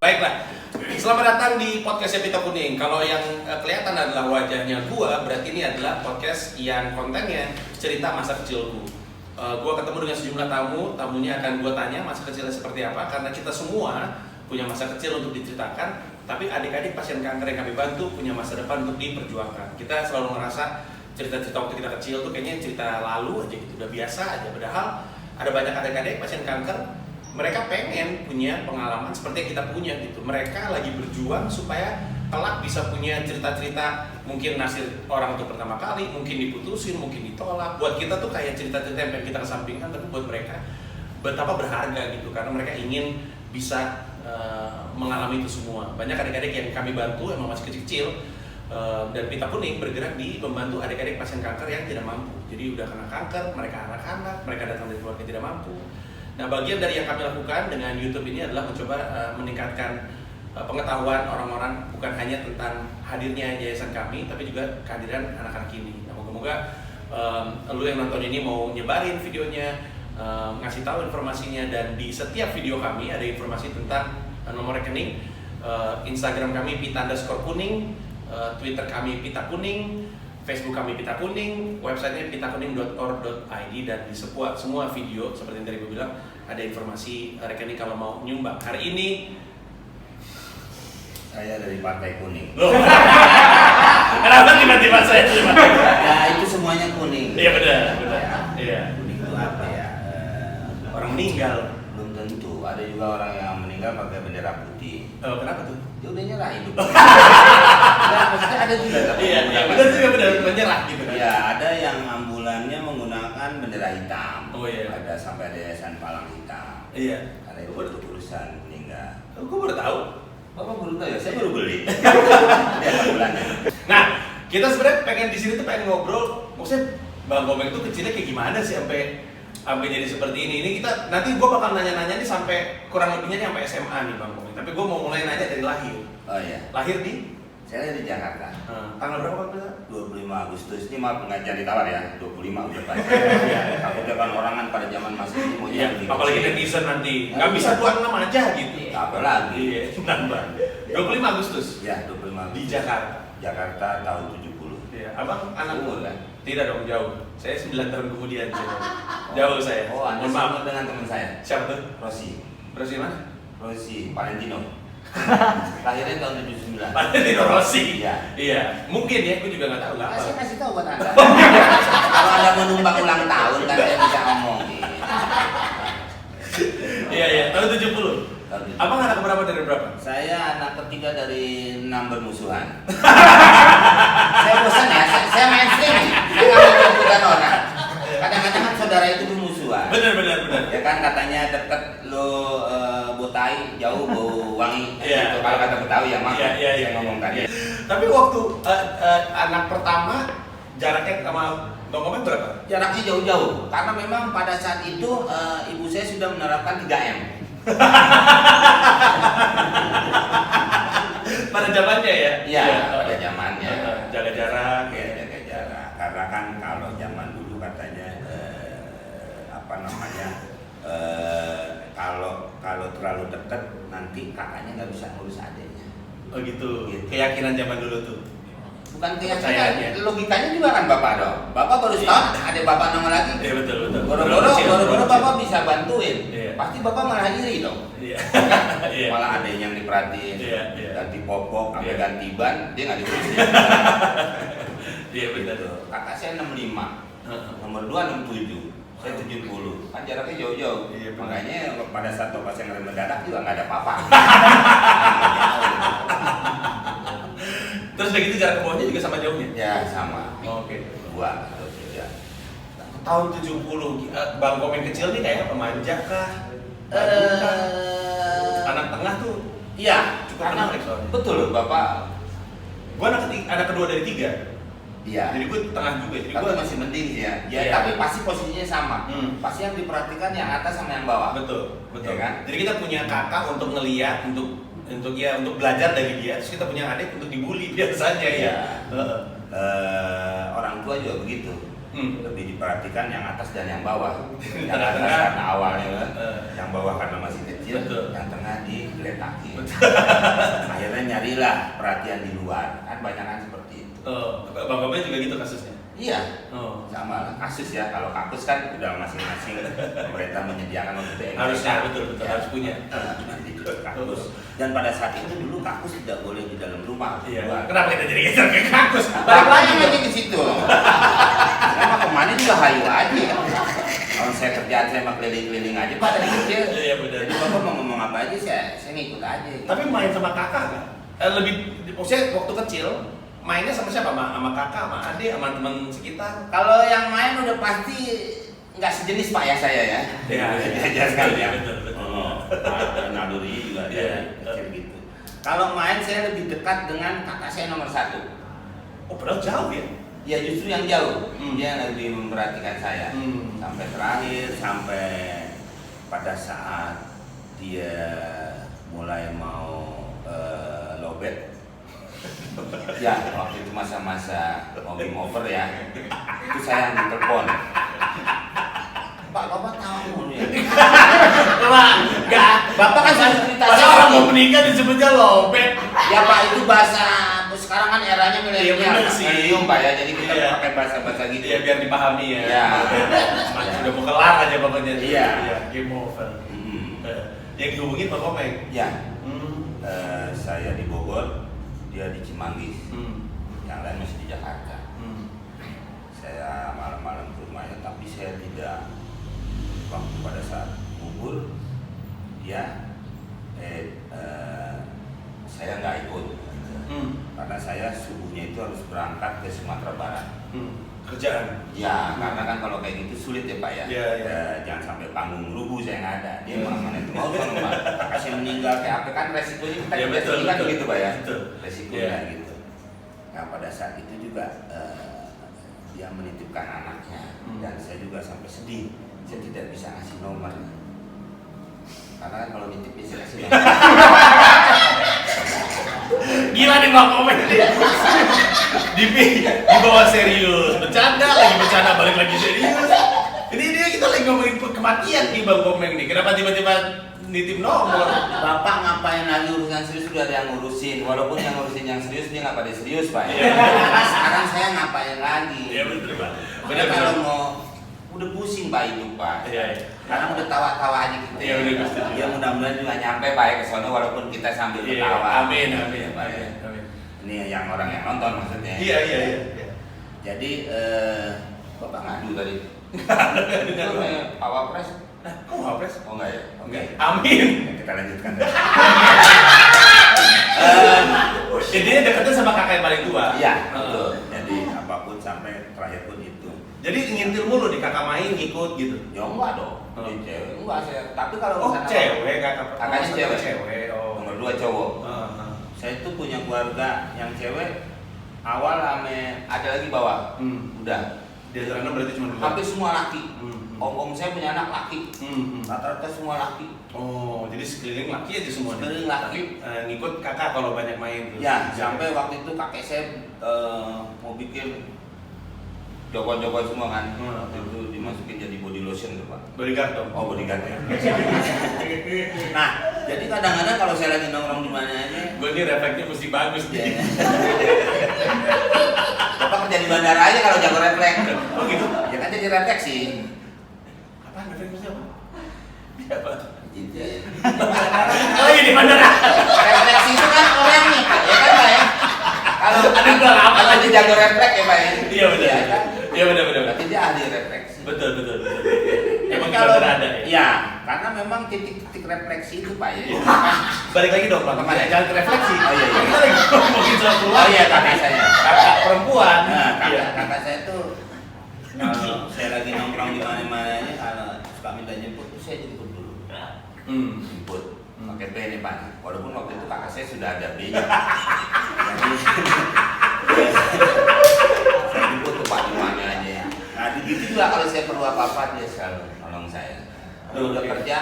Baiklah, selamat datang di podcastnya Pita Kuning. Kalau yang kelihatan adalah wajahnya gua, berarti ini adalah podcast yang kontennya cerita masa kecilku. Gua ketemu dengan sejumlah tamunya akan gua tanya masa kecilnya seperti apa, karena kita semua punya masa kecil untuk diceritakan, tapi adik-adik pasien kanker yang kami bantu punya masa depan untuk diperjuangkan. Kita selalu ngerasa cerita-cerita waktu kita kecil tuh kayaknya cerita lalu aja gitu, udah biasa aja. Padahal ada banyak adik-adik pasien kanker, mereka pengen punya pengalaman seperti yang kita punya gitu. Mereka lagi berjuang supaya kelak bisa punya cerita-cerita, mungkin nasib orang untuk pertama kali, mungkin diputusin, mungkin ditolak. Buat kita tuh kayak cerita-cerita yang pengen kita kesampingkan, tapi buat mereka betapa berharga gitu, karena mereka ingin bisa mengalami itu semua. Banyak adik-adik yang kami bantu emang masih kecil-kecil, dan Pita Kuning bergerak di membantu adik-adik pasien kanker yang tidak mampu. Jadi udah kena kanker, mereka anak-anak, mereka datang dari keluarga yang tidak mampu. Nah, bagian dari yang kami lakukan dengan YouTube ini adalah mencoba meningkatkan pengetahuan orang-orang, bukan hanya tentang hadirnya yayasan kami, tapi juga kehadiran anak-anak ini. Nah, moga-moga lu yang nonton ini mau nyebarin videonya, ngasih tahu informasinya, dan di setiap video kami ada informasi tentang nomor rekening, Instagram kami pita_kuning, Twitter kami Pita Kuning, Facebook kami Pita Kuning, websitenya pitakuning.org.id, dan di semua video seperti yang tadi gue bilang ada informasi rekening kalau mau nyumbang. Hari ini saya dari Partai Kuning. Kenapa tiba-tiba saya terima? Ya itu semuanya kuning. Iya benar. Iya. Kuning itu apa ya? Orang meninggal. Belum tentu. Ada juga orang yang meninggal pakai bendera putih. Kenapa tuh? Dia udah nyerah hidup. Nah, maksudnya ada juga. Iya benar juga, benar menyerah gitu kan? Ya ada yang ambulannya menggunakan bendera hitam. Oh iya. Ada sampai ada yayasan palang hitam. Iya. Karena itu urusan meninggal. Gue baru tahu. Bapak baru tahu ya? Saya baru beli. Dia ambulannya. Nah, kita sebenarnya pengen di sini tuh pengen ngobrol, maksudnya Bang Komeng tuh kecilnya kayak gimana sih sampai jadi seperti ini. Ini kita nanti gue bakal nanya-nanya nih sampai kurang lebihnya nih sampai SMA nih Bang Komeng. Tapi gue mau mulai nanya dari lahir. Oh iya. Lahir di? Saya dari Jakarta. Tanggal berapa Bang? 25 Agustus. Ini maaf nggak jadi tawar ya. 25 udah pas. Takutnya kan orangan pada zaman masih ini mau Iya. Apalagi netizen nanti nggak bisa 26 aja gitu. Apalagi. Iya. Nambah. 25 Agustus. Ya 25 Agustus. Di Jakarta. Jakarta tahun 70. Iya. Abang anak Umur kan? Tidak dong, jauh. Saya 9 tahun kemudian. Jauh saya. Oh, Anda Mohon maaf. sama dengan teman saya. Siapa tuh? Rossi. Rossi mana? Rossi Valentino. Lahirnya tahun 79. Valentino Rossi. Iya. Iya. Mungkin ya, gue juga nggak tahu lah. Saya kasih tahu buat Anda. Kalau Anda mau numpang ulang tahun kan saya bisa ngomongin. Iya, tahun 70. Abang anak berapa dari berapa? Saya anak ketiga dari 6 bermusuhan. Saya bosan ya, saya mainstream. Saya nggak mau bukan orang. Kadang-kadang kan saudara itu bermusuhan. Benar. Ya kan katanya deket lo botai, jauh bau wangi. Iya. Gitu. Kalau kata Betawi ya maaf. Iya. Saya ngomong tadi. Tapi waktu anak pertama jaraknya sama Bang Komeng berapa? Jaraknya jauh-jauh karena memang pada saat itu ibu saya sudah menerapkan 3M. Pada zamannya ya? Iya, pada zamannya. Jaga jarak. Ya, jaga jarak. Karena kan kalau zaman dulu katanya kalau terlalu dekat nanti kakaknya nggak bisa ngurus adiknya. Oh gitu. Keyakinan zaman dulu tuh. Bukan Kepercayaannya. keyakinan, logikanya juga kan bapak dong. Bapak baru setahun, ada bapak nama lagi. Iya betul. Boro-boro bapak bisa bantuin. Iya. Pasti bapak malah iri dong. Iya. Malah ada yang diperhatiin, Iya. ganti popok, sampai Iya. ganti ban, dia nggak diurusin. Iya betul. Gitu. Kakak saya 65, nomor 2 67, saya 70, kan jaraknya jauh-jauh. Iya, benar. Makanya pada saat bapak saya ngerem mendadak juga nggak ada apa-apa. Terus udah gitu jarak ke bawahnya juga sama jauhnya? Ya sama. Oke. 2 atau 3. Tahun 70, Bang Komeng kecil nih kayak pemanja kah? Badung kah? Anak tengah tuh Iya, cukup karena menarik soalnya. betul bapak. Gue anak kedua dari 3. Iya. Jadi gue tengah juga. Jadi Tapi gue masih mending sih ya. Ya, Iya. tapi pasti posisinya sama. Pasti yang diperhatikan yang atas sama yang bawah. betul. Iya kan? Jadi kita punya kakak untuk ngeliat, untuk belajar dari dia. Terus kita punya adik untuk dibully biasanya ya. Iya. Orang tua juga begitu. Lebih diperhatikan yang atas dan yang bawah. Yang atas Tengah-tengah. karena awalnya, yang bawah karena masih kecil, Betul. yang tengah digeletak. kaki. Akhirnya nyarilah perhatian di luar, kan banyak kan seperti itu. Bang Komeng juga gitu kasusnya? Iya, sama lah. Kasus ya, kalau kakus kan udah masing-masing pemerintah menyediakan untuk BMK. Harusnya, betul, harus punya. Nanti juga kakus. Dan pada saat itu dulu kakus tidak boleh di dalam rumah. Iya. Kenapa kita jadi geser ke kakus? Bapaknya nanti ke situ. Kenapa kemana juga hayu aja. Kalau saya kerjaan saya mah keliling-keliling aja Pak dari kecil. Iya benar. Jadi Bapak mau ngomong apa aja saya ngikut aja. Tapi main sama kakak nggak? Lebih, maksudnya waktu kecil mainnya sama siapa? Sama kakak, sama adik, sama teman sekitar? Kalau yang main udah pasti nggak sejenis Pak ya saya ya. Iya. Jelas sekali ya. Betul. Naluri juga Iya. kecil gitu. Kalau main saya lebih dekat dengan kakak saya nomor 1. Oh padahal jauh ya? Ya justru yang jauh. Dia lebih memperhatikan saya. Sampai terakhir, sampai pada saat dia mulai mau lobet. Ya, waktu itu masa-masa mau game over ya. Itu saya yang ditelepon. Pak, Bapak tahu ya? Bapak kan sudah cerita saya orang mau menikah disebutnya lobet. Ya Pak, itu bahasa sekarang kan eranya milenial. Iya benar sih. Pak ya, jadi kita pakai bahasa-bahasa gitu. Iya biar dipahami ya. Iya. Udah mau kelar aja pokoknya. Iya. Game over. Yang dihubungin Bang Komeng. Ya. Saya di Bogor, dia di Cimanggis. Yang lain masih di Jakarta. Saya malam-malam ke rumahnya, tapi saya tidak waktu pada saat gugur dia saya nggak ikut karena saya subuhnya itu harus berangkat ke Sumatera Barat. Kerjaan? Ya, karena kan kalau kayak gitu sulit ya Pak ya. Iya. Jangan sampai panggung rubuh saya nggak ada. Dia mana itu mau kan Pak. Kasih meninggal kayak apa kan resikonya kita Ya, betul, kan begitu Pak ya. Betul. Resikonya gitu. Nah pada saat itu juga dia menitipkan anaknya dan saya juga sampai sedih. Saya tidak bisa ngasih nomor. Karena kan kalau nitip bisa kasih nomor. Gila nih Bang Komeng nih. Dibawa serius, bercanda balik lagi serius. Ini dia kita lagi ngomongin kematian nih Bang Komeng nih. Kenapa tiba-tiba nitip nomor? Bapak ngapain lagi urusan serius, sudah ada yang ngurusin. Walaupun yang ngurusin yang serius dia nggak pada serius Pak. Iya. Sekarang saya ngapain lagi? Iya betul Pak. Benar kalau mau udah pusing Pak hidup Pak. Iya. Karena udah tawa-tawa aja gitu. Iya udah pasti. Ya mudah-mudahan juga nyampe Pak ya ke sono walaupun kita sambil ketawa. Amin. Ya, Pak, ya. Ini yang orang yang nonton maksudnya. Iya. Jadi Bapak ngadu tadi. Pak Wapres. Kok Wapres? Oh enggak ya? Oke. Amin. Kita lanjutkan. Intinya dekatnya sama kakak yang paling tua. Iya, betul. Jadi apapun sampai terakhir pun itu. Jadi ngintil mulu di kakak main ngikut gitu. Ya enggak dong. Dia cewek. Enggak saya. Tapi kalau misalnya cewek kakak. kakaknya cewek. Cewek. Nomor 2 cowok. Saya itu punya keluarga yang cewek awal ada lagi bawah. Udah. Di antaranya berarti cuma 2. Hampir semua laki. Om saya punya anak laki. Rata-rata semua laki. Oh, jadi sekeliling laki aja semua. Sekeliling laki. Ngikut kakak kalau banyak main tuh. Ya, sampai waktu itu kakek saya mau bikin jogon-jogon semua kan. Waktu itu dimasukin jadi body lotion tuh Pak. Bodyguard dong. Oh, bodyguard ya. Nah, jadi kadang-kadang kalau saya lagi nongkrong di mana aja, gue ini refleksnya mesti bagus nih. Bapak kerja di bandara aja kalau jago refleks. Oh gitu? Ya kan jadi refleks sih. Apaan refleksnya apa? Apa? Gitu. Oh iya di bandara. Refleksi itu kan orang nih, Pak. Ya kan Pak ya? Kalau dia jago refleks ya Pak ya? Iya benar. Ya, kan? Iya benar. Berarti dia ahli refleks. Betul. Emang kalau kalau ada ya? Ya, karena memang titik-titik refleksi itu Pak ya. Balik lagi dong Pak. Jangan ke refleksi. Oh iya. Kita lagi ngomongin soal keluarga. Oh iya, kakak saya. Kakak perempuan. Nah, Iya. kakak saya tuh kalau saya lagi nongkrong di mana-mana aja kalau suka minta jemput tuh saya jemput dulu. Jemput pakai P nih Pak. Walaupun waktu itu kakak saya sudah ada B-nya. Jadi saya jemput tuh Pak di mana aja. Nah, begitu juga kalau saya perlu apa-apa dia selalu nolong saya. Kalau udah kerja,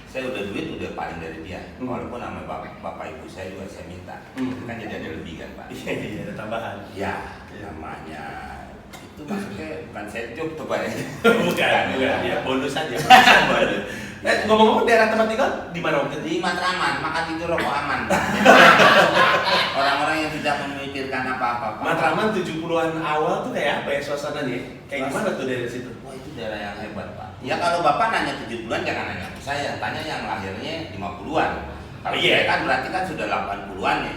saya udah duit udah paling dari dia. Walaupun nama bapak ibu saya juga saya minta. Kan jadi ada lebih kan Pak. Iya, ada tambahan. Ya, namanya itu maksudnya bukan saya job tuh Pak ya. Bukan. Ya bonus aja. Ngomong-ngomong daerah tempat tinggal di mana waktu itu? Di Matraman, makan tidur rokok aman. Orang-orang yang tidak memikirkan apa-apa. Matraman 70-an awal tuh kayak apa ya suasananya? Kayak gimana tuh dari situ? Wah itu daerah yang hebat Pak. Ya kalau Bapak nanya 70-an jangan nanya ke saya, tanya yang lahirnya 50-an. Kalau saya kan berarti kan sudah 80-an ya.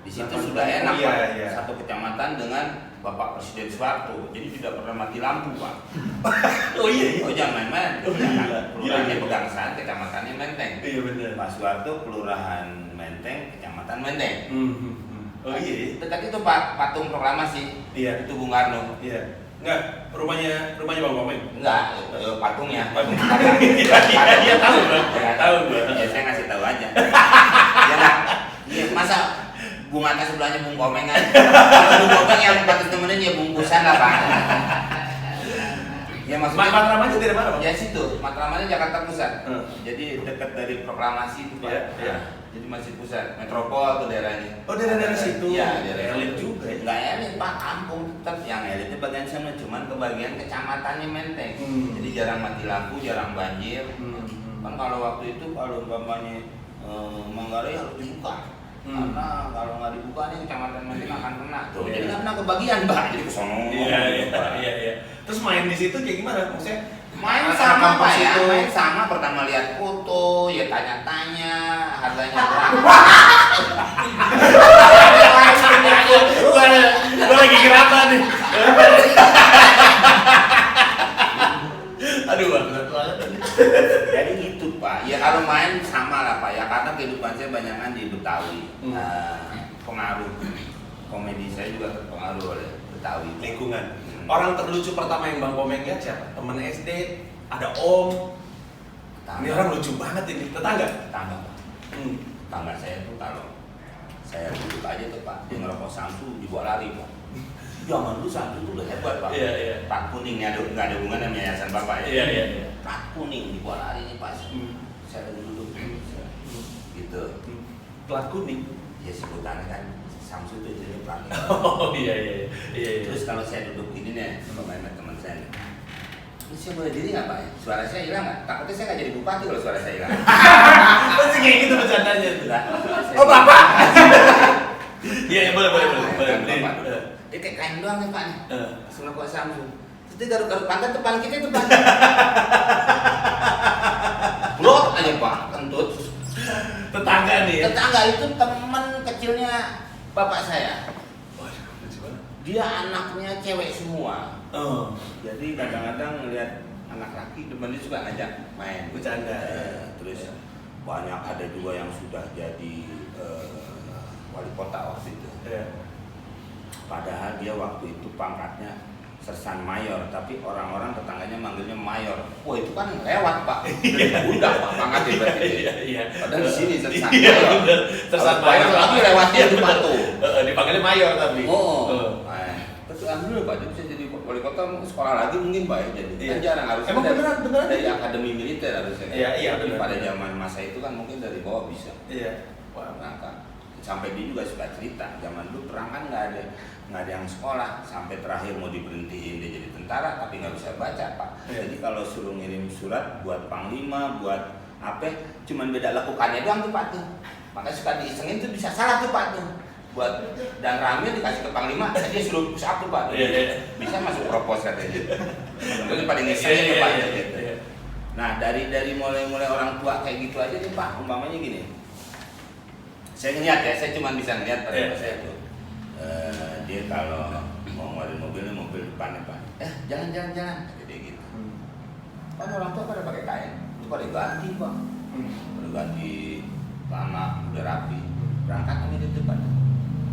Di situ sudah enak Pak. Satu kecamatan dengan Bapak Presiden Soeharto, jadi tidak pernah mati lampu Pak. Oh iya. Oh jangan main-main. Kelurahannya Pegangsaan, kecamatannya Menteng. Iya benar. Pak Soeharto, kelurahan Menteng, kecamatan Menteng. Oh iya. Dekat itu Pak, patung proklamasi. Iya. Itu Bung Karno. Iya. Enggak, rumahnya Bang Komeng. Enggak, patungnya. Iya tahu Bang. Tahu Bang. Ya saya ngasih tahu aja. Ya enggak. Iya, masa Bung Atta sebelahnya Bung Komeng kan? Kalau Bung Komeng yang patut temenin ya bungkusan lah Pak. Ya maksudnya Matramannya dari mana Bang? ya situ, Matramannya Jakarta Pusat. Jadi dekat dari proklamasi itu Pak. Iya. Jadi masih pusat, metropol tuh daerahnya. Oh daerah situ. Iya, daerah elit juga ya. Enggak elit Pak, kampung tetap yang elitnya bagian sana, cuman kebagian kecamatannya Menteng. Jadi jarang mati lampu, jarang banjir. Kan kalau waktu itu kalau umpamanya Manggarai harus dibuka. Karena kalau nggak dibuka nih kecamatan Menteng akan kena. Tuh, jadi nggak pernah kebagian Pak, jadi kesono. Iya. Terus main di situ kayak gimana? Maksudnya main sama Pak ya, main sama pertama lihat foto, ya tanya-tanya harganya berapa. Gue lagi kenapa nih? Aduh banget banget. Jadi gitu Pak, ya kalau main sama lah Pak ya, karena kehidupan saya banyakan di Betawi. Pengaruh komedi saya juga terpengaruh oleh Betawi. Lingkungan. Orang terlucu pertama yang Bang Komeng lihat siapa? Temen SD, ada Om. Ini orang lucu banget ini. Tetangga? Tetangga Pak. Tetangga saya tuh kalau saya duduk aja tuh Pak, dia ngerokok samsu dibawa lari Pak. Zaman dulu samsu tuh udah hebat Pak. Iya. Plat kuning nih, nggak ada hubungan sama yayasan Bapak ya. Iya. Plat kuning dibawa lari nih Pak. Saya lagi duduk gitu. Plat kuning? Ya sebutannya kan samsu itu jadi plat. Oh iya. Terus kalau saya duduk gini nih, sama teman saya nih. Ini saya boleh diri nggak Pak? Suara saya hilang nggak? Takutnya saya nggak jadi bupati kalau suara saya hilang. Pasti kayak gitu bercandanya. Oh Bapak! Iya boleh. Bapak. Dia kayak kain doang nih Pak nih. Langsung aku Samsung. Terus dia garuk-garuk pantat depan kita itu Pak. Blok aja Pak, kentut. Tetangga nih ya? Tetangga itu teman kecilnya bapak saya. Dia anaknya cewek semua. Jadi kadang-kadang ngeliat anak laki depan dia suka ngajak main bercanda. Terus banyak ada juga yang sudah jadi wali kota waktu itu. Padahal dia waktu itu pangkatnya sersan mayor, tapi orang-orang tetangganya manggilnya mayor. Wah itu kan lewat Pak. Udah Pak pangkatnya berarti. Iya. Padahal di sini sersan mayor. Sersan mayor lagi lewatnya di Pak tuh. Dipanggilnya mayor tapi. Betul alhamdulillah Pak, jadi bisa jadi wali kota sekolah lagi mungkin Pak ya, jadi kan jarang harusnya. Emang beneran dari akademi militer harusnya. Iya benar. Pada zaman masa itu kan mungkin dari bawah bisa. Iya. Wah berangkat. Sampai dia juga suka cerita, zaman dulu perang kan nggak ada yang sekolah, sampai terakhir mau diberhentiin dia jadi tentara tapi nggak bisa baca Pak. Jadi kalau suruh ngirim surat buat panglima, buat apa, cuman beda lekukannya doang tuh Pak tuh. Makanya suka diisengin tuh bisa salah tuh Pak tuh. Buat dan Ramil dikasih ke panglima, dia suruh push up tuh Pak. Bisa masuk propos katanya. Jadi pada ngisengin tuh Pak. Nah dari mulai orang tua kayak gitu aja nih Pak, umpamanya gini. Saya ngeliat ya, saya cuma bisa ngeliat pada saya tuh. Dia kalau mau ngeluarin mobil depannya Pak. Jalan, kata dia gitu. Kan orang tua pada pakai kain, itu pada ganti Pak. Pada ganti lama, udah rapi. Berangkat kami di depan.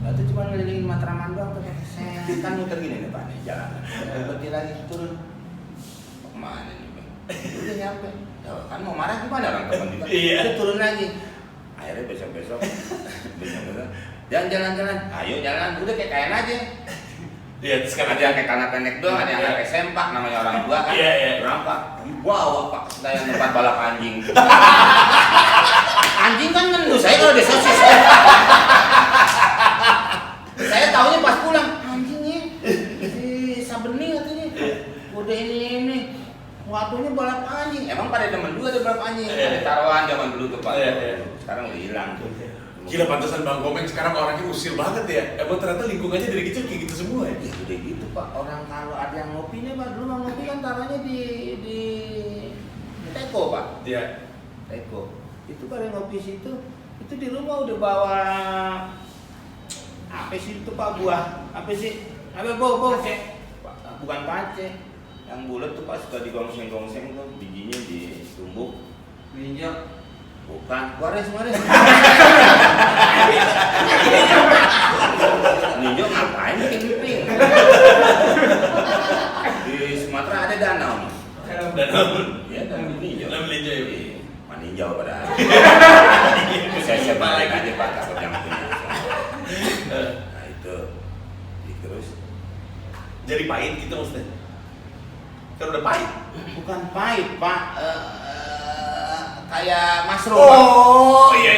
Lalu cuma ngelilingin Matraman doang tuh. Saya kan muter gini nih Pak, nih jalan. Berhenti lagi turun. Kemana nih Pak? Udah nyampe. Kan mau marah gimana orang teman juga? Dia turun lagi. Akhirnya besok jalan, ayo jalan, udah kayak kain aja. Iya, terus kan ada yang kayak tanah pendek doang, ada yang pakai sempak, namanya orang tua kan. Berangkat, dibawa Pak ke sedayan tempat balap anjing. Anjing kan ngendus, saya kalau sosis. Saya taunya pas pulang, anjingnya si Sabeni katanya, udah ini, waktunya balap anjing. emang pada demen dulu ada berapa anjing, ada taruhan zaman dulu tuh Pak. Sekarang udah hilang tuh. Gila, pantesan Bang Komeng sekarang orangnya usil banget ya. Emang ternyata lingkungannya dari kecil kayak gitu semua ya? Ya udah gitu Pak, orang kalau ada yang ngopi nih Pak, dulu mah ngopi kan taruhnya di teko Pak. Iya. Teko. Itu pada ngopi situ, itu di rumah udah bawa apa sih itu Pak, buah apa sih? Apa pace? Bukan pace, yang bulat tuh Pak, suka digongseng-gongseng tuh, bijinya ditumbuk. Minyak. Bukan, wares. Ninjo ngapain bikin ping? Di Sumatera ada danau nih. Danau. Iya, danau ninjo. Danau ninjo ya. Maninjau pada. Saya balik aja Pak, takut yang punya. Nah itu, terus. Jadi pahit gitu maksudnya? Kan udah pahit? Bukan pahit Pak, kayak mushroom. Oh, iya.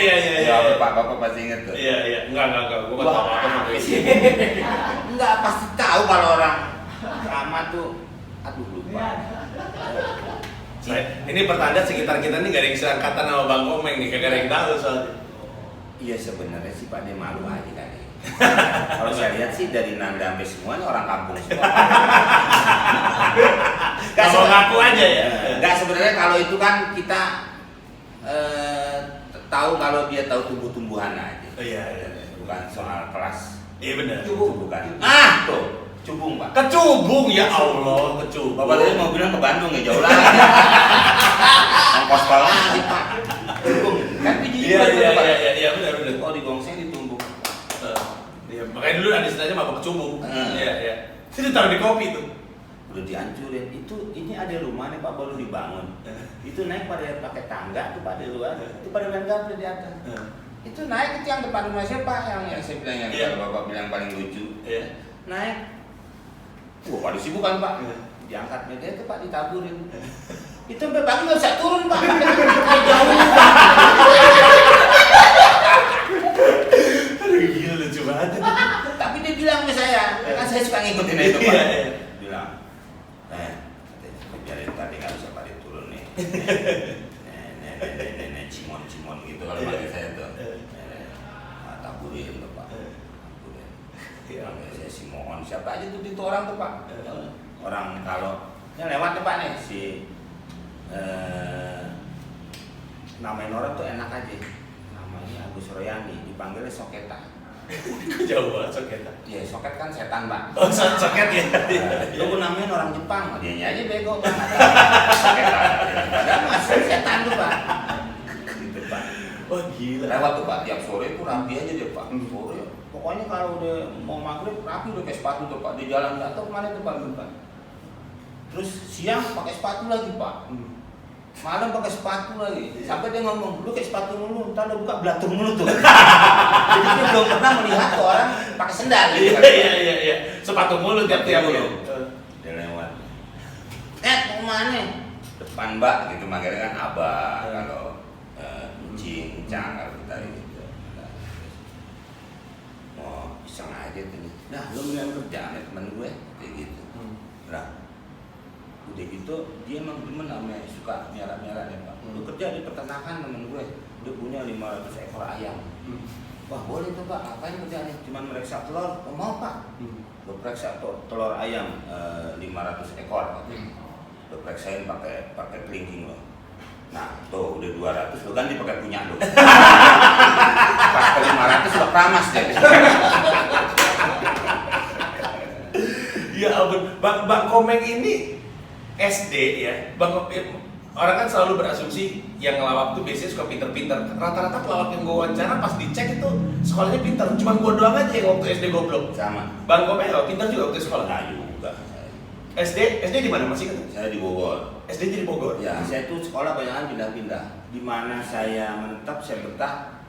Ya, Pak, Bapak pasti ingat tuh. Iya. Enggak. Gua enggak tahu apa sih. Enggak, pasti tahu kalau orang sama tuh. Aduh, lupa. Ini pertanda sekitar kita nih gak ada yang seangkatan sama Bang Komeng nih, kagak ada yang tahu soalnya. Iya sebenarnya sih Pak, dia malu aja kali. Kalau saya lihat sih dari Nanda sampai semua ini orang kampung semua. Gak mau ngaku aja ya? Enggak, sebenarnya kalau itu kan kita tahu kalau dia tahu tumbuh-tumbuhan aja. Oh, iya. Bukan soal kelas. Iya benar. Itu bukan. Tuh, Cubung Pak. Kecubung ya Allah, kecubung. Bapak tadi mau bilang ke Bandung ya, jauh lagi. Ongkos lagi Pak. Cubung. Kan biji Iya benar. Oh, digongseng ditumbuk. Iya, makanya dulu ada istilahnya mabuk kecubung. Iya. Itu ditaruh di kopi tuh. Udah dihancurin. Ini ada rumah nih Pak, baru dibangun. Itu naik pada pakai tangga tuh Pak di luar. Itu pada main gaple di atas. Itu naik itu yang depan rumah siapa yang saya bilang yang kalau Bapak bilang paling lucu. Iya. Naik. Wah, pada sibuk kan Pak. Diangkat meja itu Pak, ditaburin. Itu sampai pagi nggak bisa turun Pak. Jauh Pak. Aduh gila, lucu banget. Tapi dia bilang sama saya, kan saya suka ngikutin itu Pak. Bilang, biarin tadi nggak bisa pada turun nih. Nenek cimon gitu kalau bagi saya tuh. Taburin tuh Pak. Saya si mohon siapa aja tuh itu orang tuh Pak. Orang kalau yang lewat tuh Pak nih si namain orang tuh enak aja. Namanya Agus Royani, dipanggilnya Soketa. Jauh banget Soketa. Iya, soket kan setan Pak. Oh, soket ya. Lu namain orang Jepang, dianya aja bego Pak. Soketa. Padahal masih setan tuh Pak. Gitu Pak. Wah gila. Lewat tuh Pak, tiap sore itu rapi aja deh Pak. Sore. Pokoknya kalau udah mau maghrib rapi udah kayak sepatu tuh Pak. Di jalan nggak tahu kemana tuh Pak. Terus siang pakai sepatu lagi Pak. Malam pakai sepatu lagi. Sampai dia ngomong, lu kayak sepatu mulu, ntar lu buka belatung mulu tuh. Jadi dia belum pernah melihat tuh orang pakai sendal gitu. Iya. Sepatu mulu tiap-tiap ya. Dia lewat. Mau kemana? Depan Mbak gitu, manggilnya kan Abah kalau Cing, Cang kalau kita gitu. Mau iseng aja tuh. Nah, lu mendingan kerjaan ya temen gue kayak gitu. Nah, udah gitu dia emang demen namanya suka miara-miara nih Pak. Lu kerja di peternakan temen gue, dia punya 500 ekor ayam. Wah boleh tuh Pak, ngapain kerjanya? Cuman meriksa telur, mau Pak? Lu periksa telur ayam 500 ekor. Lu periksain pakai kelingking lo. Nah tuh udah 200, lu ganti pakai punya lu. Pas ke 500 lu keramas deh. Ya ampun, Bang Komeng ini SD ya, orang kan selalu berasumsi yang ngelawak tuh biasanya suka pinter-pinter. Rata-rata pelawak yang gue wawancara pas dicek itu sekolahnya pinter. Cuma gue doang aja yang waktu SD goblok. Sama. Bang Komeng pinter juga waktu sekolah? Nah juga. SD di mana masih kan? Saya di Bogor. SD di Bogor. Ya, saya tuh sekolah banyak pindah-pindah. Di mana saya menetap, saya betah,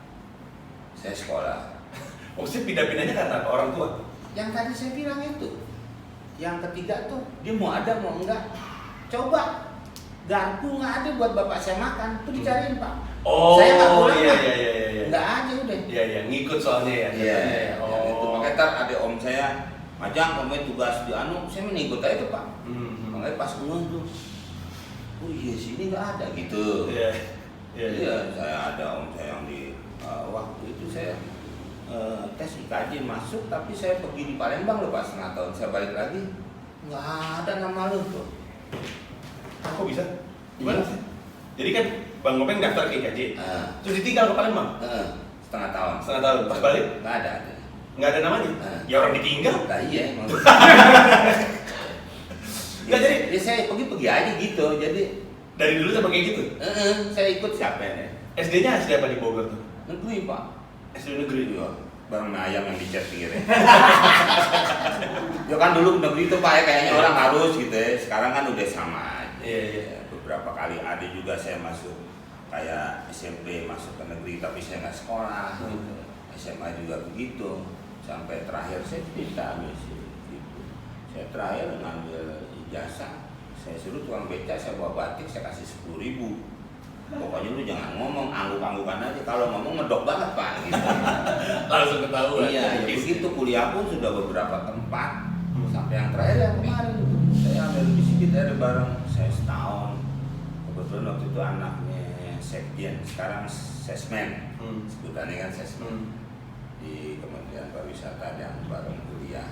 saya sekolah. Maksudnya pindah-pindahnya karena orang tua? Yang tadi saya bilang itu. Yang ketiga tuh, dia mau ada mau enggak. Coba garpu nggak ada buat bapak saya makan, tuh dicariin Pak. Oh, saya nggak pulang iya. Nggak aja udah. Iya, ngikut soalnya ya. Iya. Oh. Itu makanya ntar ada om saya, Majang, kamu tugas di anu, saya mengikut aja tuh Pak. Makanya pas ngeh tuh, oh iya sini nggak ada gitu. Iya, saya ada om saya yang di waktu itu saya tes IKJ masuk, tapi saya pergi di Palembang loh Pak, setengah tahun saya balik lagi nggak ada nama lu tuh. Kok bisa? Gimana sih? Jadi kan Bang Gopeng daftar ke IKJ, terus ditinggal ke Palembang? Setengah tahun. Setengah tahun, pas balik? Nggak ada. Nggak ada namanya? Ya orang ditinggal? Nah, iya emang. Nggak jadi? Ya saya pergi aja gitu, jadi Dari dulu sama kayak gitu? saya ikut siapa ya? SD-nya SD apa di Bogor tuh? Negeri Pak. SD negeri juga? Bareng ayam yang dicat pinggirnya. Ya kan dulu negeri itu Pak ya kayaknya orang harus gitu ya. Sekarang kan udah sama aja. Iya. Beberapa kali ada juga saya masuk kayak SMP masuk ke negeri tapi saya nggak sekolah gitu. SMA juga begitu. Sampai terakhir saya cerita gitu. Saya terakhir ngambil ijazah. Saya suruh tukang beca, saya bawa batik, saya kasih 10.000. Pokoknya lu jangan ngomong, angguk-anggukan aja. Kalau ngomong medok banget Pak gitu. Langsung ketahuan. Iya, ya begitu kuliah pun sudah beberapa tempat. Sampai yang terakhir yang kemarin saya ambil biskuit dari bareng saya setahun. Kebetulan waktu itu anaknya sekjen, sekarang sesmen. Sebutannya kan sesmen. Di Kementerian Pariwisata yang bareng kuliah.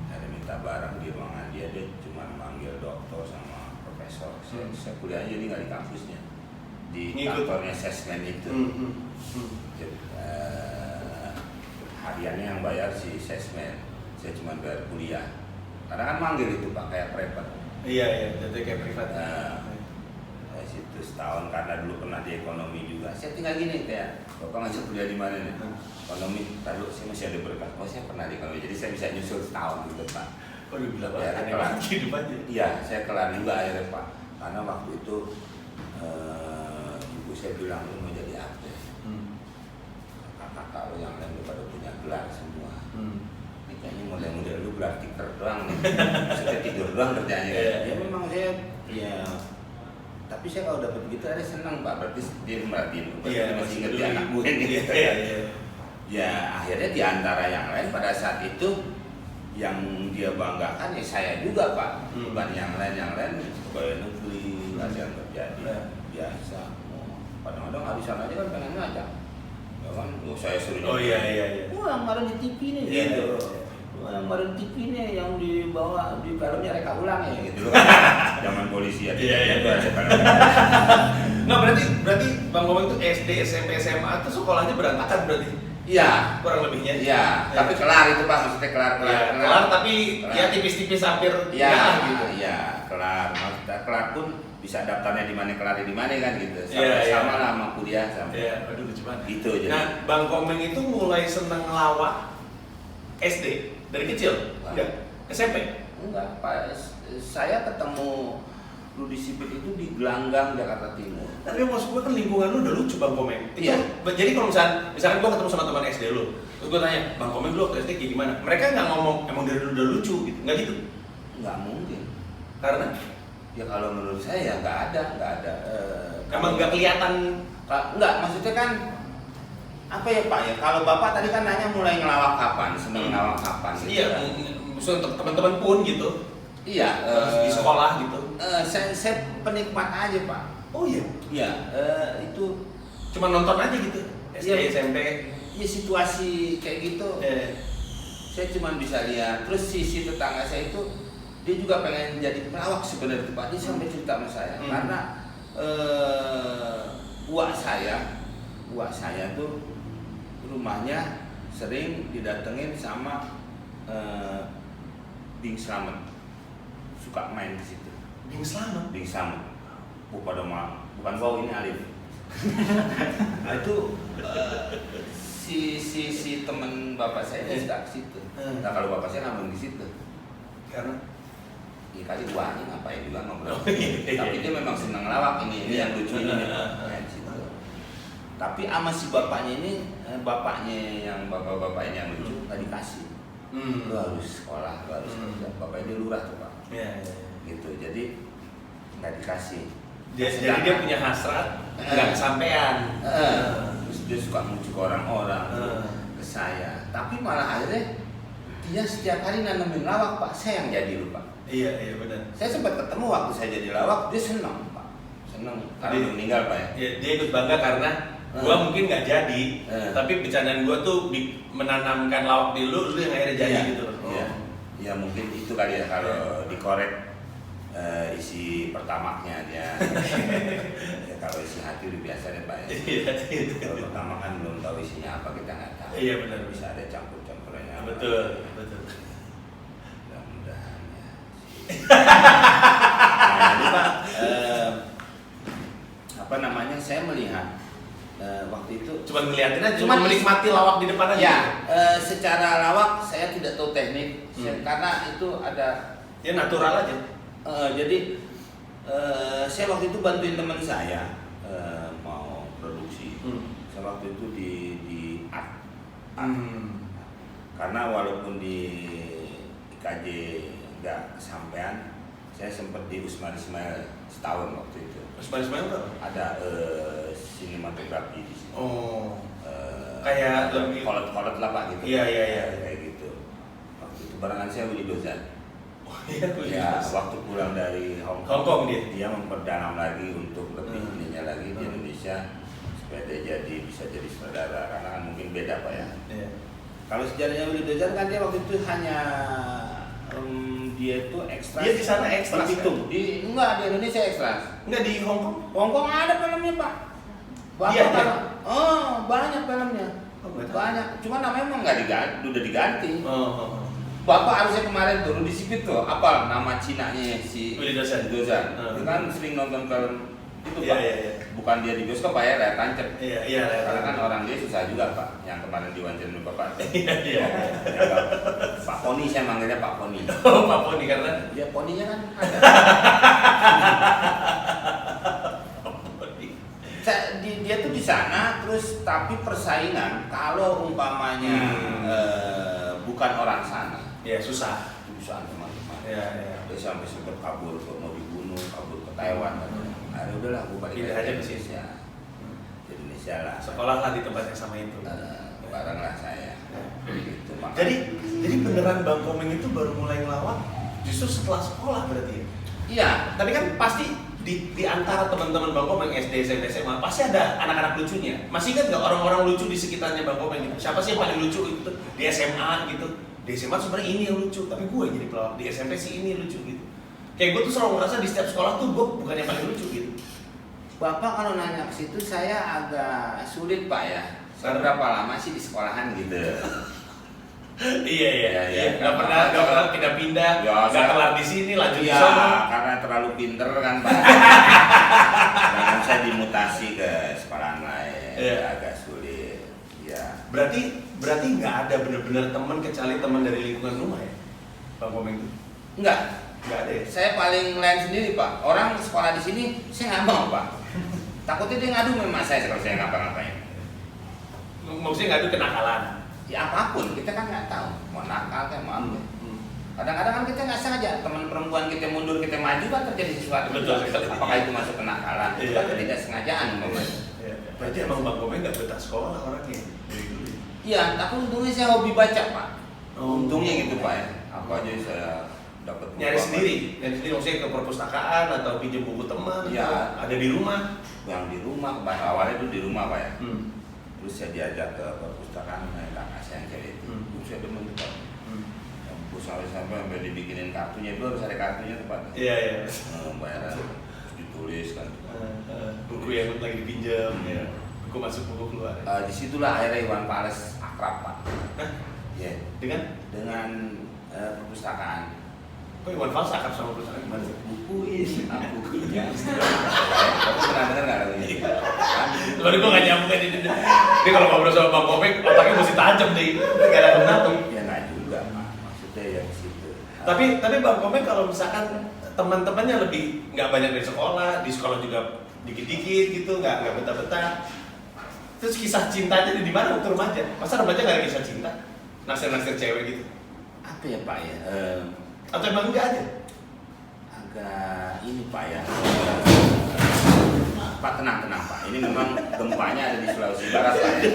Ada minta bareng di ruangan dia cuma manggil dokter sama profesor. Saya kuliahnya jadi nggak di kampusnya, di kantornya sesmen itu. Hariannya yang bayar si sesmen, saya cuma bayar kuliah. Karena kan manggil itu Pak kayak private. Iya, jadi kayak privat. Dari situ setahun karena dulu pernah di ekonomi juga. Saya tinggal gini kayak, Bapak ngajak kuliah di mana nih? Ekonomi. Lalu saya masih ada berkas. Oh saya pernah di ekonomi, jadi saya bisa nyusul setahun gitu Pak. Waduh gila Ya, banget, lagi depannya. Iya, saya kelar juga akhirnya Pak. Karena waktu itu ibu saya bilang lu mau jadi apa? Kakak lu yang lain pada punya gelar semua. Ini kayaknya model-model lu gelar tiker doang nih. Maksudnya tidur doang kerjanya. Ya memang saya ya. Tapi saya kalau dapat gitu ada senang Pak. Berarti dia merhatiin. Iya, masih ngerti anak gue gitu. Ya akhirnya di antara yang lain pada saat itu yang dia banggakan ya saya juga Pak. Bukan yang lain pegawai negeri ada yang terjadi biasa. Kadang-kadang harisan aja kan pengen ngajak. Ya kan, saya suruh. Oh iya. Wah yang kemarin di TV nih gitu. Wah yang kemarin TV nih yang dibawa di filmnya reka ulang ya gitu kan. Zaman polisi ya. Iya. Nah berarti Bang Gopeng itu SD, SMP, SMA itu sekolahnya berantakan berarti? Iya, kurang lebihnya. Iya, tapi kelar itu Pak, maksudnya kelar tapi kelar. Ya tipis-tipis hampir gitu. Iya, kelar. Maksudnya kelar pun bisa daftarnya di mana kelar di mana kan gitu. Sama lah sama kuliah sama. Iya, aduh lucu banget. Gitu jadi. Nah, Bang Gopeng itu mulai seneng ngelawak SD dari kecil? Enggak. SMP? Enggak, Pak. Saya ketemu Rudi Sipit itu di Gelanggang, Jakarta Timur. Tapi maksud gue kan lingkungan lu udah lucu Bang Gopeng. Iya. Jadi kalau misalkan gue ketemu sama teman SD lu, terus gue tanya, Bang Gopeng lu waktu SD kayak gimana? Mereka nggak ngomong emang dari dulu udah lucu gitu, nggak gitu? Nggak mungkin. Karena? Ya kalau menurut saya nggak ada. Emang nggak kelihatan? Nggak, maksudnya kan apa ya Pak ya? Kalau Bapak tadi kan nanya mulai ngelawak kapan, seneng ngelawak kapan? Gitu, iya, maksudnya untuk teman-teman pun gitu. Iya. Di sekolah gitu. Saya penikmat aja Pak. Oh iya. Iya. Itu cuma nonton aja gitu. SD, ya, SMP. Ya situasi kayak gitu. Saya cuma bisa lihat. Terus sisi tetangga saya itu dia juga pengen jadi pelawak sebenarnya Pak. Dia sampai cerita sama saya karena uak saya tuh rumahnya sering didatengin sama Bing Slamet. Suka main di situ. Bing Slamet. Bukan bau ini Alif. Nah, itu si teman bapak saya dia suka ke situ. Nah kalau bapak saya ngambung di situ. Karena ya kali uangnya ngapain juga ngobrol. Tapi dia memang senang lawak ini yang lucu ini. Tapi sama si bapaknya ini, yang bapak-bapak ini yang lucu nggak dikasih. Lu harus sekolah, lu harus kerja. Bapaknya dia lurah tuh Pak. Gitu, jadi nggak dikasih. Jadi dia punya hasrat, nggak kesampean. Terus dia suka muncul ke orang-orang, ke saya. Tapi malah akhirnya dia setiap hari nanamin lawak Pak. Saya yang jadi lupa. Iya benar. Saya sempat ketemu waktu saya jadi lawak, dia senang Pak. seneng karena udah meninggal Pak ya. Dia ikut bangga karena gua mungkin nggak jadi, tapi bercandaan gua tuh menanamkan lawak di lu yang akhirnya jadi gitu. Ya mungkin itu kali ya kalau dikorek isi pertamaknya dia. Ya, kalau isi hati udah biasa deh Pak ya. Kalau pertama kan belum tahu isinya apa, kita nggak tahu. Iya benar. Bisa ada campur-campurannya. Betul. Mudah-mudahan ya. Nah ini Pak, apa namanya, saya melihat waktu itu cuma ngeliatin aja, cuma menikmati lawak di depan aja. Ya, secara lawak saya tidak tahu teknik, karena itu ada ya natural aja. Jadi saya waktu itu bantuin teman saya mau produksi. Saya waktu itu di art. Karena walaupun di IKJ nggak kesampaian, saya sempat di Usman Ismail setahun waktu itu. Usman Ismail tuh ada sinematografi di sini. Kayak lebih kolot-kolot lah Pak gitu. Iya. Kayak gitu. Waktu itu barengan saya Willy Dozan. Ya, waktu pulang dari Hong Kong dia memperdalam lagi untuk lebih ininya lagi di Indonesia supaya dia bisa jadi saudara, karena kan mungkin beda Pak ya. Kalau sejarahnya Willy Dozan kan dia waktu itu hanya dia itu ekstra. Dia di sana ekstra. Enggak, di Indonesia ekstra. Enggak di Hong Kong. Hong Kong ada filmnya Pak. Banyak filmnya. Banyak. Cuma namanya emang nggak diganti, udah diganti. Bapak harusnya kemarin turun di sipit tuh, apa nama Cinanya si Willy Dozan. Itu kan sering nonton film itu Pak. Iya. Bukan dia di bioskop Pak ya, layar tancap. Iya. Karena kan orang dia susah juga Pak, yang kemarin diwawancara sama Bapak. Iya. Pak Poni, saya manggilnya Pak Poni. Pak Poni karena dia poninya kan ada. Dia tuh di sana, terus tapi persaingan kalau umpamanya bukan orang sana. Ya susah teman-teman. Iya. Dia sampai sempat kabur, mau dibunuh, kabur ke Taiwan. Nah, udahlah, gue balik aja ke Indonesia. Di Indonesia lah. Sekolahlah di tempat yang sama itu. Bareng lah saya. Gitu, jadi beneran Bang Komeng itu baru mulai ngelawak justru setelah sekolah berarti ya? Iya. Tapi kan pasti di antara teman-teman Bang Komeng SD, SMP, SMA pasti ada anak-anak lucunya. Masih kan nggak orang-orang lucu di sekitarnya Bang Komeng gitu? Siapa sih yang paling lucu itu di SMA gitu? Di SMA sebenarnya ini yang lucu, tapi gue yang jadi pelawak. Di SMP sih ini lucu gitu. Kayak gue tuh selalu ngerasa di setiap sekolah tuh gue bukan yang paling lucu gitu. Bapak kalau nanya ke situ saya agak sulit Pak ya. Berapa lama sih di sekolahan gitu? Iya. Gak pernah pindah-pindah. Gak kelar di sini, lanjut di sana. sana. Karena terlalu pinter kan Pak. Dan saya dimutasi ke sekolahan lain. Agak sulit. Ya. Berarti nggak ada benar-benar teman kecuali teman dari lingkungan rumah ya, Bang Komeng itu? Nggak ada ya. Saya paling lain sendiri Pak. Orang sekolah di sini saya nggak mau Pak. Takutnya dia ngadu sama saya kalau saya ngapa-ngapain. Maksudnya ngadu kenakalan? Ya apapun, kita kan nggak tahu. Mau nakal kayak mau apa. Kadang-kadang kan kita nggak sengaja, teman perempuan kita mundur, kita maju kan terjadi sesuatu. Betul. Apakah itu masuk kenakalan? Itu kan tidak sengajaan umpamanya. Berarti emang Bang Komeng nggak betah sekolah orangnya dari dulu. Iya, tapi untungnya saya hobi baca Pak. Untungnya gitu Pak ya. Apa aja saya dapat. Nyari sendiri maksudnya ke perpustakaan atau pinjam buku teman. Iya. Ada di rumah. Yang di rumah, awalnya itu di rumah Pak ya. Terus saya diajak ke perpustakaan, kakak saya yang cewek itu. Terus saya demen tuh Pak. Sampai dibikinin kartunya, itu harus ada kartunya tuh Pak. Iya. Bayaran ditulis kan. Buku yang lagi dipinjam, buku masuk buku keluar. Disitulah akhirnya Iwan Fals akrab Pak. Iya. Dengan perpustakaan. Kok Iwan Fals akrab sama perpustakaan gimana sih? Buku ini, bukunya. Kamu pernah dengar nggak lagunya? Sebenarnya gue nggak nyambung kan ini. Ini kalau ngobrol sama Bang Komeng, otaknya mesti tajam nih. Nggak ada penatung. Ya nggak juga Pak. Maksudnya ya di situ. Tapi Bang Komeng kalau misalkan teman-temannya lebih nggak banyak dari sekolah, di sekolah juga dikit-dikit gitu, nggak betah-betah. Terus kisah cintanya di mana waktu remaja? Masa remaja nggak ada kisah cinta? Naksir-naksir cewek gitu? Apa ya Pak ya? Atau emang enggak aja? Agak ini Pak ya. Pak tenang Pak. Ini memang gempanya ada di Sulawesi Barat Pak ya.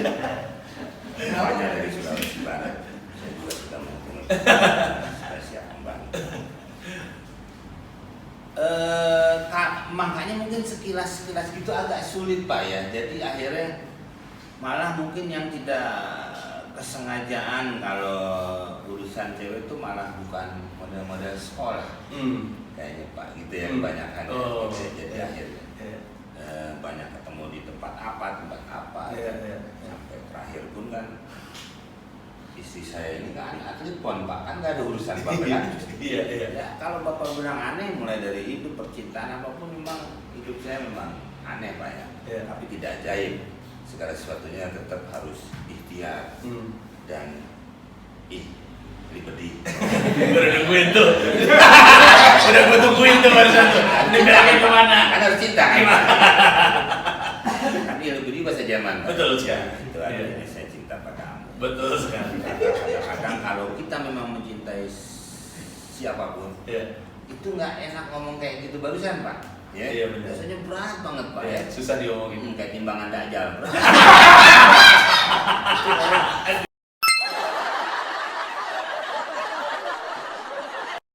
Gempanya ada di Sulawesi Barat. Saya juga sudah mungkin siap membantu. Makanya mungkin mungkin sekilas gitu agak sulit Pak ya. Jadi akhirnya malah mungkin yang tidak kesengajaan kalau urusan cewek itu malah bukan model-model sekolah kayaknya Pak gitu ya kebanyakan gitu. Jadi akhirnya banyak ketemu di tempat apa sampai terakhir pun kan istri saya ini kan atlet pon Pak, kan nggak ada urusan Bapak kan. Ya, kalau Bapak bilang aneh mulai dari hidup percintaan apapun memang hidup saya memang aneh Pak ya. Tapi tidak ajaib, segala sesuatunya tetap harus ikhtiar dan ribedi. Udah nungguin tuh. Udah gue tungguin tuh barusan tuh. Dibilangin kemana? Kan harus cinta kan. Tapi ribedi bahasa Jerman Pak. Betul sih. Itu artinya saya cinta padamu. Betul sekali. Kadang-kadang kalau kita memang mencintai siapapun, itu nggak enak ngomong kayak gitu barusan Pak. Ya, iya benar. Biasanya berat banget Pak ya. Susah diomongin. Kayak timbangan dajal.